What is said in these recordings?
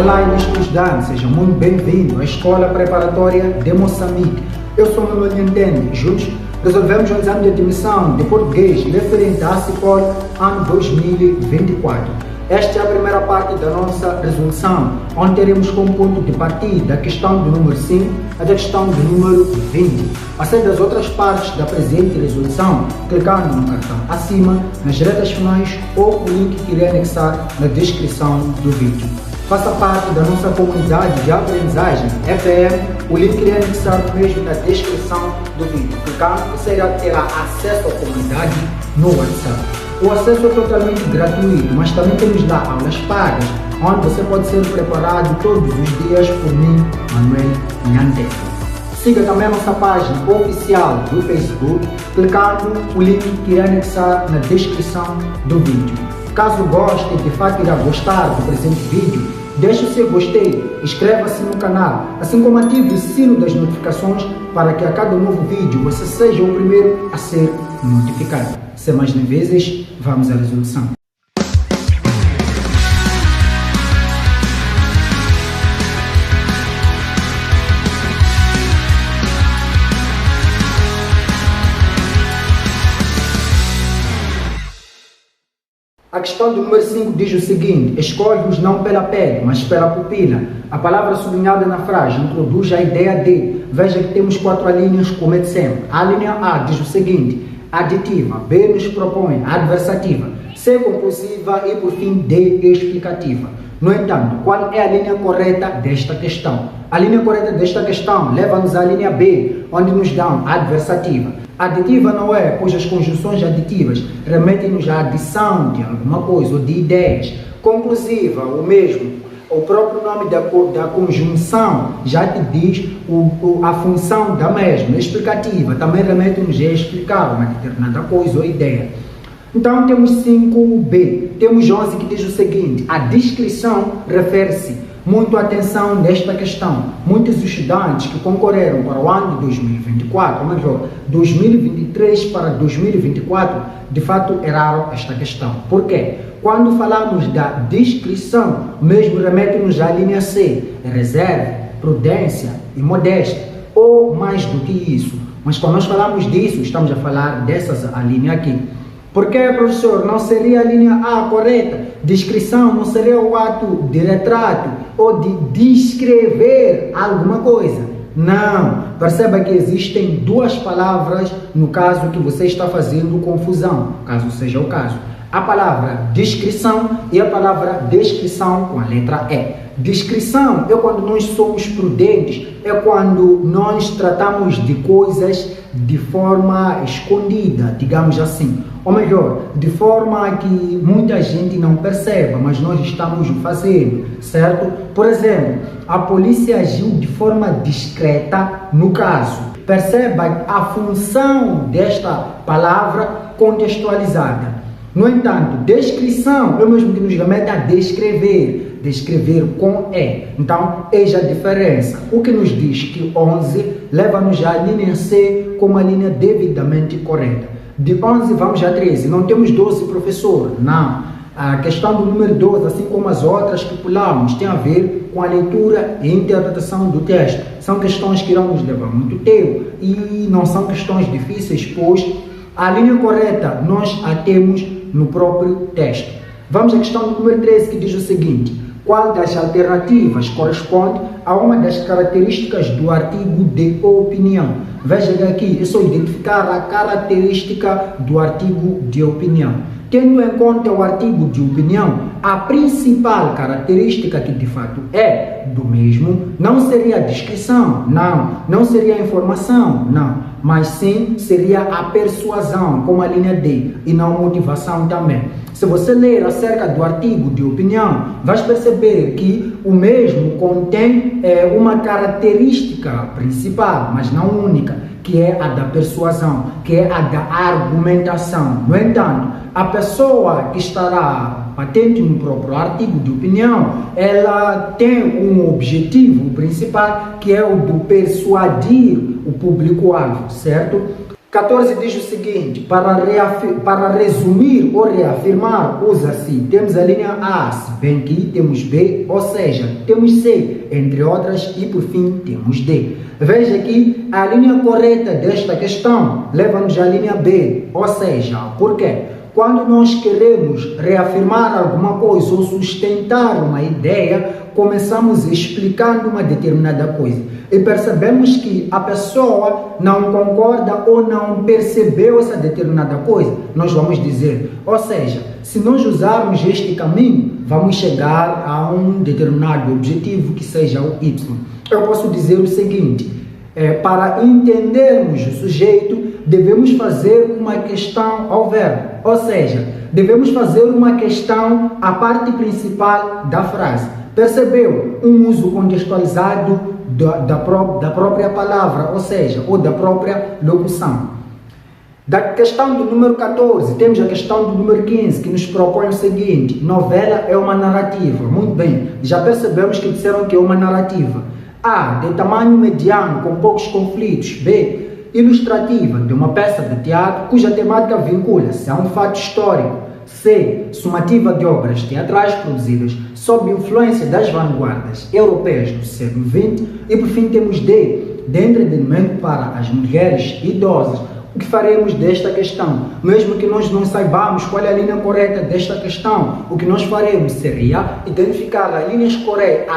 Olá, ilustre estudante, seja muito bem-vindo à Escola Preparatória de Moçambique. Eu sou o Manuel Entende. Juntos resolvemos o exame de admissão de português referente à CIPOL ano 2024. Esta é a primeira parte da nossa resolução, onde teremos como ponto de partida a questão do número 5 e a questão do número 20. A ser das outras partes da presente resolução, clicando no cartão acima, nas retas finais ou o link que irei anexar na descrição do vídeo. Faça parte da nossa comunidade de aprendizagem EPM, o link irei anexar mesmo na descrição do vídeo. Clicando, você terá acesso à comunidade no WhatsApp. O acesso é totalmente gratuito, mas também temos lá aulas pagas, onde você pode ser preparado todos os dias por mim, Manuel Nhandete. Siga também a nossa página oficial do Facebook, clicando no link que irei anexar na descrição do vídeo. Caso goste, de fato irá gostar do presente vídeo, deixe o seu gostei, inscreva-se no canal, assim como ative o sino das notificações para que a cada novo vídeo você seja o primeiro a ser notificado. Sem mais nem vezes, vamos à resolução. A questão do número 5 diz o seguinte: escolhe-os não pela pele, mas pela pupila. A palavra sublinhada na frase introduz a ideia de. Veja que temos 4 alíneas, como é de sempre. A linha A diz o seguinte: aditiva. B nos propõe adversativa. C conclusiva e, por fim, D explicativa. No entanto, qual é a linha correta desta questão? A linha correta desta questão leva-nos à linha B, onde nos dão adversativa. Aditiva não é, pois as conjunções aditivas remetem-nos à adição de alguma coisa ou de ideias. Conclusiva, o mesmo. O próprio nome da conjunção já te diz a função da mesma. Explicativa também remete-nos a explicar uma determinada coisa ou ideia. Então temos 5b. Temos 11 que diz o seguinte: a descrição refere-se. Muito atenção nesta questão. Muitos estudantes que concorreram para o ano de 2024, ou melhor, 2023 para 2024, de fato erraram esta questão. Por quê? Quando falamos da descrição, mesmo remete-nos à linha C, reserva, prudência e modéstia, ou mais do que isso. Mas quando nós falamos disso, estamos a falar dessas a linha aqui. Por que, professor, não seria a linha A correta? Descrição não seria o ato de retrato ou de descrever alguma coisa? Não. Perceba que existem duas palavras no caso que você está fazendo confusão, caso seja o caso. A palavra descrição e a palavra descrição com a letra E. Descrição é quando nós somos prudentes, é quando nós tratamos de coisas de forma escondida, digamos assim. Ou melhor, de forma que muita gente não perceba, mas nós estamos fazendo, certo? Por exemplo, a polícia agiu de forma discreta no caso. Perceba a função desta palavra contextualizada. No entanto, descrição é o mesmo que nos remete a descrever, descrever com E. Então, eis a diferença. O que nos diz que 11 leva-nos à linha C como a linha devidamente correta. De 11 vamos a 13. Não temos 12, professor? Não. A questão do número 12, assim como as outras que pulamos, tem a ver com a leitura e interpretação do texto. São questões que irão nos levar muito tempo e não são questões difíceis, pois a linha correta nós a temos no próprio texto. Vamos à questão do número 13, que diz o seguinte: qual das alternativas corresponde a uma das características do artigo de opinião? Veja que aqui é só identificar a característica do artigo de opinião. Tendo em conta o artigo de opinião, a principal característica que de fato é do mesmo não seria a descrição, não seria a informação, mas sim seria a persuasão, como a linha D, e não a motivação também. Se você ler acerca do artigo de opinião, vai perceber que o mesmo contém uma característica principal, mas não única, que é a da persuasão, que é a da argumentação. No entanto, a pessoa que estará patente no próprio artigo de opinião, ela tem um objetivo principal, que é o de persuadir o público-alvo, certo? 14 diz o seguinte, para resumir ou reafirmar, usa-se, temos a linha A, se bem que temos B, ou seja, temos C, entre outras, e por fim temos D. Veja que a linha correta desta questão leva-nos à linha B, ou seja, por quê? Quando nós queremos reafirmar alguma coisa ou sustentar uma ideia, começamos explicando uma determinada coisa e percebemos que a pessoa não concorda ou não percebeu essa determinada coisa, nós vamos dizer, ou seja, se nós usarmos este caminho, vamos chegar a um determinado objetivo que seja o Y. Eu posso dizer o seguinte, para entendermos o sujeito, devemos fazer uma questão ao verbo, ou seja, devemos fazer uma questão à parte principal da frase. Percebeu? Um uso contextualizado da própria palavra, ou seja, ou da própria locução. Da questão do número 14, temos a questão do número 15, que nos propõe o seguinte, novela é uma narrativa. Muito bem, já percebemos que disseram que é uma narrativa. A, de tamanho mediano, com poucos conflitos. B, ilustrativa, de uma peça de teatro cuja temática vincula-se a um fato histórico. C, sumativa de obras teatrais produzidas sob influência das vanguardas europeias do século XX. E por fim temos D, de entretenimento para as mulheres idosas. O que faremos desta questão? Mesmo que nós não saibamos qual é a linha correta desta questão, o que nós faremos seria identificar as linhas corretas,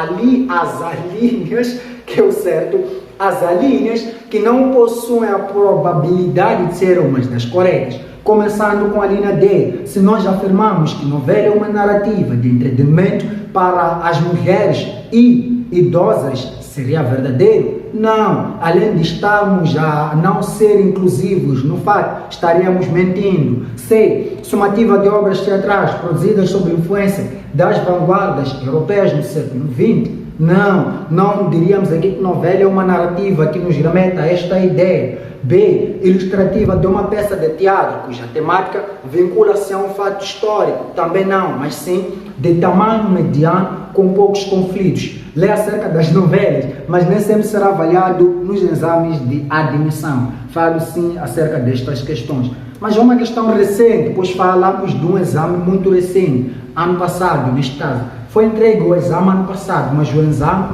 as alíneas, que é o certo, as alíneas que não possuem a probabilidade de ser umas das corretas. Começando com a linha D, se nós afirmamos que novela é uma narrativa de entretenimento para as mulheres e idosas, seria verdadeiro? Não. Além de estarmos a não ser inclusivos no fato, estaríamos mentindo. C, sumativa de obras teatrais produzidas sob influência das vanguardas europeias no século XX? Não diríamos aqui que novela é uma narrativa que nos remete a esta ideia. B, ilustrativa de uma peça de teatro cuja temática vincula-se a um fato histórico? Também não, mas sim de tamanho mediano com poucos conflitos. Lê acerca das novelas, mas nem sempre será avaliado nos exames de admissão. Falo sim acerca destas questões. Mas é uma questão recente, pois falamos de um exame muito recente, ano passado, neste caso. Foi entregue o exame ano passado, mas o exame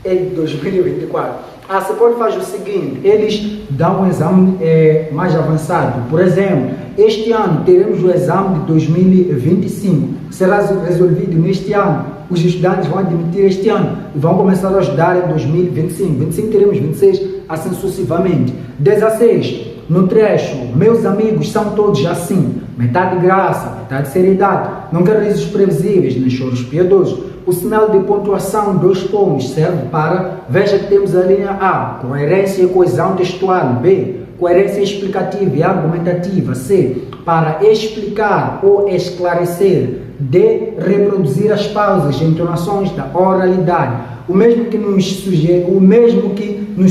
é de 2024. Você pode fazer o seguinte, eles dão um exame mais avançado. Por exemplo, este ano teremos o exame de 2025. Será resolvido neste ano. Os estudantes vão admitir este ano e vão começar a estudar em 2025. 25 teremos 26, assim sucessivamente. 16. No trecho, meus amigos são todos assim. Metade graça, metade seriedade. Não quero risos previsíveis, nem choros piedosos. O sinal de pontuação 2 pontos serve para, veja que temos a linha A, coerência e coesão textual. B, coerência explicativa e argumentativa. C, para explicar ou esclarecer. D, reproduzir as pausas e entonações da oralidade. O mesmo que nos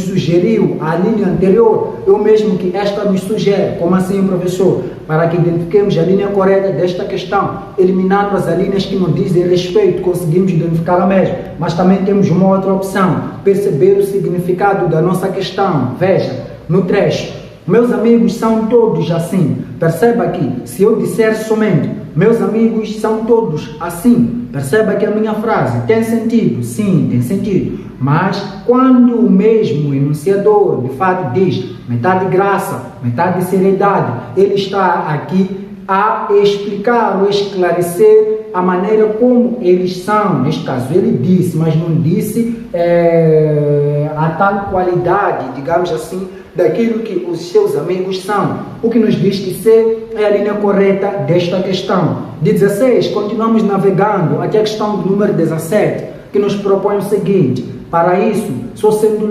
sugeriu a linha anterior é o mesmo que esta nos sugere. Como assim, professor? Para que identifiquemos a linha correta desta questão, eliminando as linhas que não dizem respeito, conseguimos identificar a mesma. Mas também temos uma outra opção, perceber o significado da nossa questão. Veja, no trecho, meus amigos são todos assim. Perceba aqui, se eu disser somente meus amigos são todos assim, perceba que a minha frase tem sentido? Sim, tem sentido. Mas quando o mesmo enunciador de fato diz metade graça, metade seriedade, ele está aqui a explicar ou esclarecer a maneira como eles são. Neste caso, ele disse, mas não disse a tal qualidade, digamos assim, daquilo que os seus amigos são. O que nos diz que C é a linha correta desta questão. De 16, continuamos navegando até a questão do número 17, que nos propõe o seguinte: para isso, sou sendo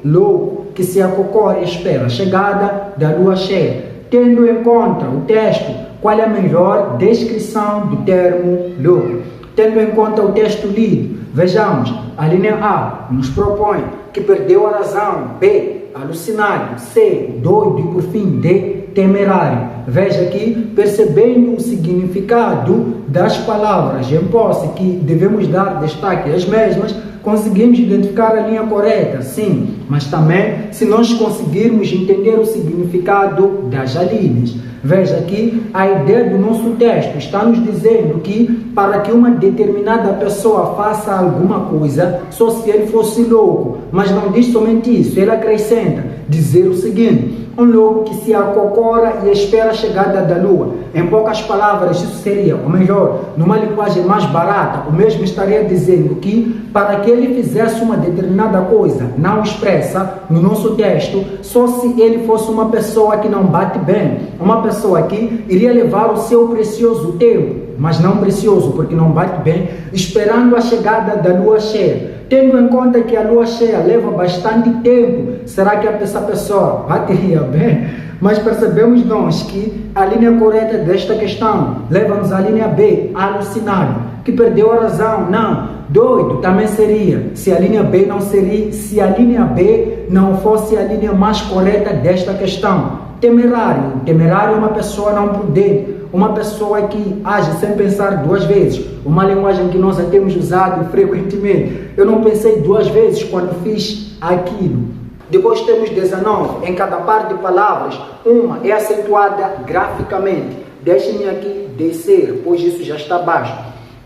louco que se acocorre e espera a chegada da lua cheia, tendo em conta o texto, qual é a melhor descrição do termo louco? Tendo em conta o texto lido, vejamos, a linha A nos propõe que perdeu a razão. B, alucinado. C, doido. E por fim, D, temerário. Veja aqui, percebendo o significado das palavras em posse, que devemos dar destaque às mesmas, conseguimos identificar a linha correta, sim, mas também se nós conseguirmos entender o significado das alíneas. Veja aqui, a ideia do nosso texto está nos dizendo que para que uma determinada pessoa faça alguma coisa, só se ele fosse louco, mas não diz somente isso, ele acrescenta, dizer o seguinte: um louco que se acocora e espera a chegada da lua. Em poucas palavras, isso seria, ou melhor, numa linguagem mais barata, o mesmo estaria dizendo que para que ele fizesse uma determinada coisa não expressa no nosso texto, só se ele fosse uma pessoa que não bate bem, uma pessoa que iria levar o seu precioso tempo, mas não precioso porque não bate bem, esperando a chegada da lua cheia. Tendo em conta que a lua cheia leva bastante tempo, será que essa pessoa bateria bem? Mas percebemos nós que a linha correta desta questão leva-nos à linha B, alucinado, que perdeu a razão. Não, doido também seria, se a linha B não seria, se a linha B não fosse a linha mais correta desta questão. Temerário, temerário é uma pessoa não prudente, uma pessoa que age sem pensar duas vezes, uma linguagem que nós já temos usado frequentemente. Eu não pensei duas vezes quando fiz aquilo. Depois temos 19, em cada par de palavras, uma é acentuada graficamente. Deixem-me aqui descer, pois isso já está baixo.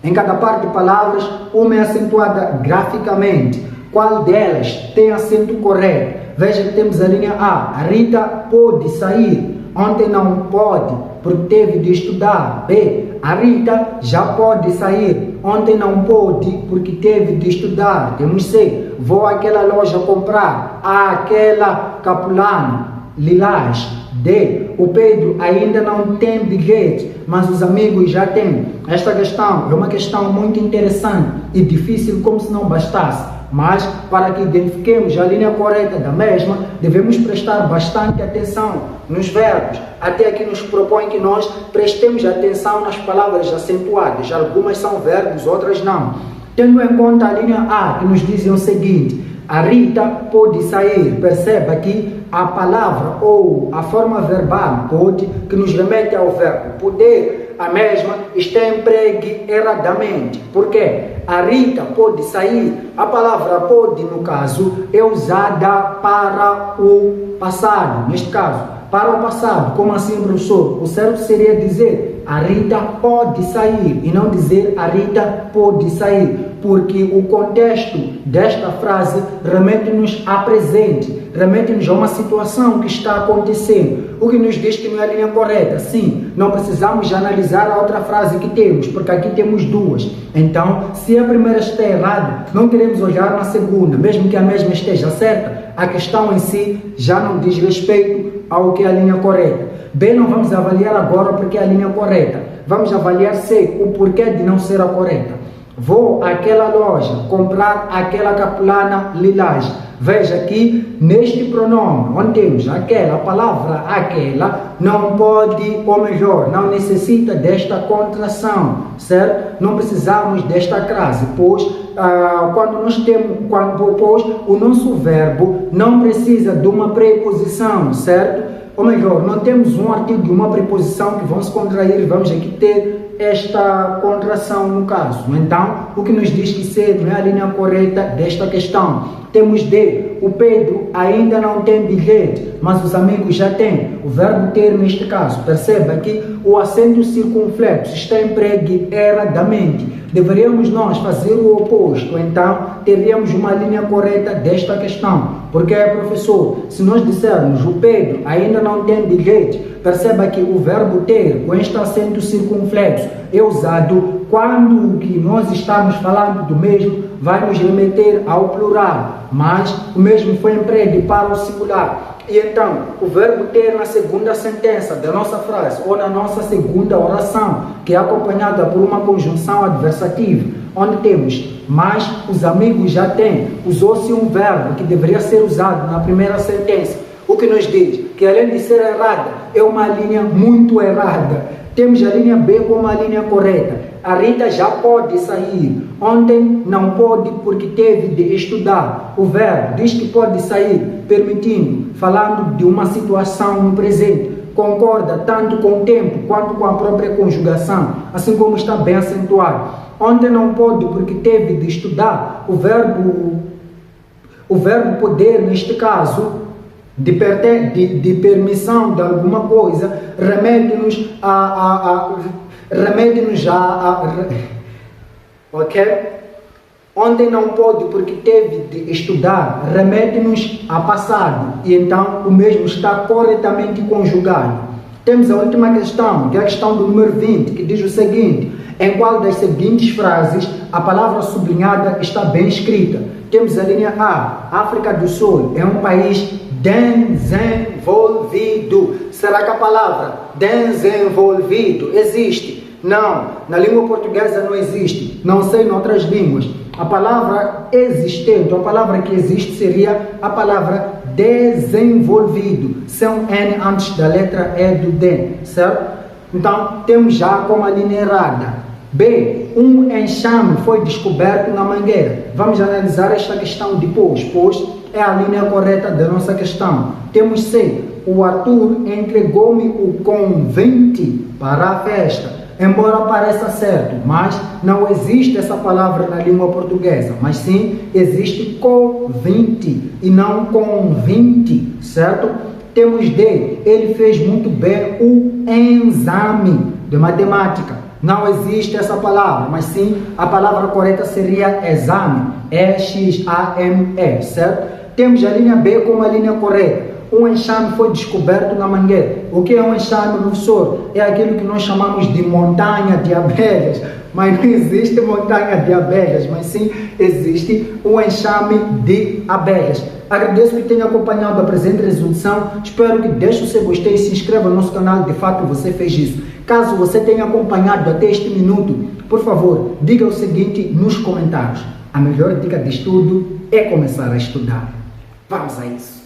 Em cada par de palavras, uma é acentuada graficamente. Qual delas tem acento correto? Veja que temos a linha A. A Rita pôde sair. Ontem não pode, porque teve de estudar. B. A Rita já pode sair. Ontem não pôde, porque teve de estudar. Temos C. Vou àquela loja comprar. A. Aquela capulana lilás. D. O Pedro ainda não tem bilhete, mas os amigos já têm. Esta questão é uma questão muito interessante e difícil como se não bastasse. Mas, para que identifiquemos a linha correta da mesma, devemos prestar bastante atenção nos verbos. Até aqui nos propõe que nós prestemos atenção nas palavras acentuadas. Algumas são verbos, outras não. Tendo em conta a linha A, que nos diz o seguinte: a Rita pôde sair. Perceba que a palavra ou a forma verbal pode, que nos remete ao verbo poder, a mesma está empregue erradamente. Por quê? A Rita pôde sair. A palavra pôde, no caso, é usada para o passado. Neste caso, para o passado. Como assim, professor? O certo seria dizer a Rita pode sair e não dizer a Rita pôde sair, porque o contexto desta frase remete-nos a presente, remete-nos a uma situação que está acontecendo, o que nos diz que não é a linha correta. Sim, não precisamos analisar a outra frase que temos, porque aqui temos duas. Então, se a primeira está errada, não queremos olhar na segunda, mesmo que a mesma esteja certa, a questão em si já não diz respeito ao que é a linha correta. B não vamos avaliar agora porque é a linha correta. Vamos avaliar C, o porquê de não ser a correta. Vou àquela loja comprar aquela capulana lilás. Veja aqui, neste pronome, onde temos aquela, a palavra aquela, não pode, ou melhor, não necessita desta contração, certo? Não precisamos desta crase, pois pois o nosso verbo não precisa de uma preposição, certo? Ou melhor, não temos um artigo e uma preposição que vão se contrair e vamos aqui ter esta contração no caso. Então, o que nos diz que C não é a linha correta desta questão. Temos D. O Pedro ainda não tem bilhete, mas os amigos já têm. O verbo ter neste caso. Perceba que o acento circunflexo está empregue erradamente. Deveríamos nós fazer o oposto. Então, teríamos uma linha correta desta questão. Porque, professor, se nós dissermos o Pedro ainda não tem bilhete, perceba que o verbo ter, com este acento circunflexo, é usado quando o que nós estamos falando do mesmo vai nos remeter ao plural, mas o mesmo foi emprego para o singular. E então, o verbo ter na segunda sentença da nossa frase ou na nossa segunda oração, que é acompanhada por uma conjunção adversativa, onde temos mas os amigos já têm, usou-se um verbo que deveria ser usado na primeira sentença, o que nos diz que além de ser errada, é uma linha muito errada. Temos a linha B como a linha correta. A Rita já pode sair. Ontem não pôde porque teve de estudar. O verbo diz que pode sair, permitindo, falando de uma situação no presente. Concorda tanto com o tempo quanto com a própria conjugação, assim como está bem acentuado. Ontem não pôde porque teve de estudar. O verbo O verbo poder, neste caso, de permissão de alguma coisa, remete-nos ok? Ontem não pôde porque teve de estudar, remete-nos a passado, e então o mesmo está corretamente conjugado. Temos a última questão, que é a questão do número 20, que diz o seguinte: em qual das seguintes frases a palavra sublinhada está bem escrita? Temos a linha A: África do Sul é um país desenvolvido. Será que a palavra desenvolvido existe? Não, na língua portuguesa não existe, não sei em outras línguas. A palavra existente, a palavra que existe seria a palavra desenvolvido, sem um N antes da letra E do DEN, certo? Então, temos já como a linha errada. B, um enxame foi descoberto na mangueira. Vamos analisar esta questão depois, pois é a linha correta da nossa questão. Temos C, o Arthur entregou-me o convite para a festa. Embora pareça certo, mas não existe essa palavra na língua portuguesa, mas sim existe convite e não convite, certo? Temos D, ele fez muito bem o exame de matemática. Não existe essa palavra, mas sim a palavra correta seria exame, E-X-A-M-E, certo? Temos a linha B como a linha correta. Um enxame foi descoberto na mangueira. O que é um enxame, professor? É aquilo que nós chamamos de montanha de abelhas. Mas não existe montanha de abelhas, mas sim existe um enxame de abelhas. Agradeço que tenha acompanhado a presente resolução. Espero que deixe o seu gostei e se inscreva no nosso canal. De fato, você fez isso. Caso você tenha acompanhado até este minuto, por favor, diga o seguinte nos comentários: a melhor dica de estudo é começar a estudar. Vamos a isso.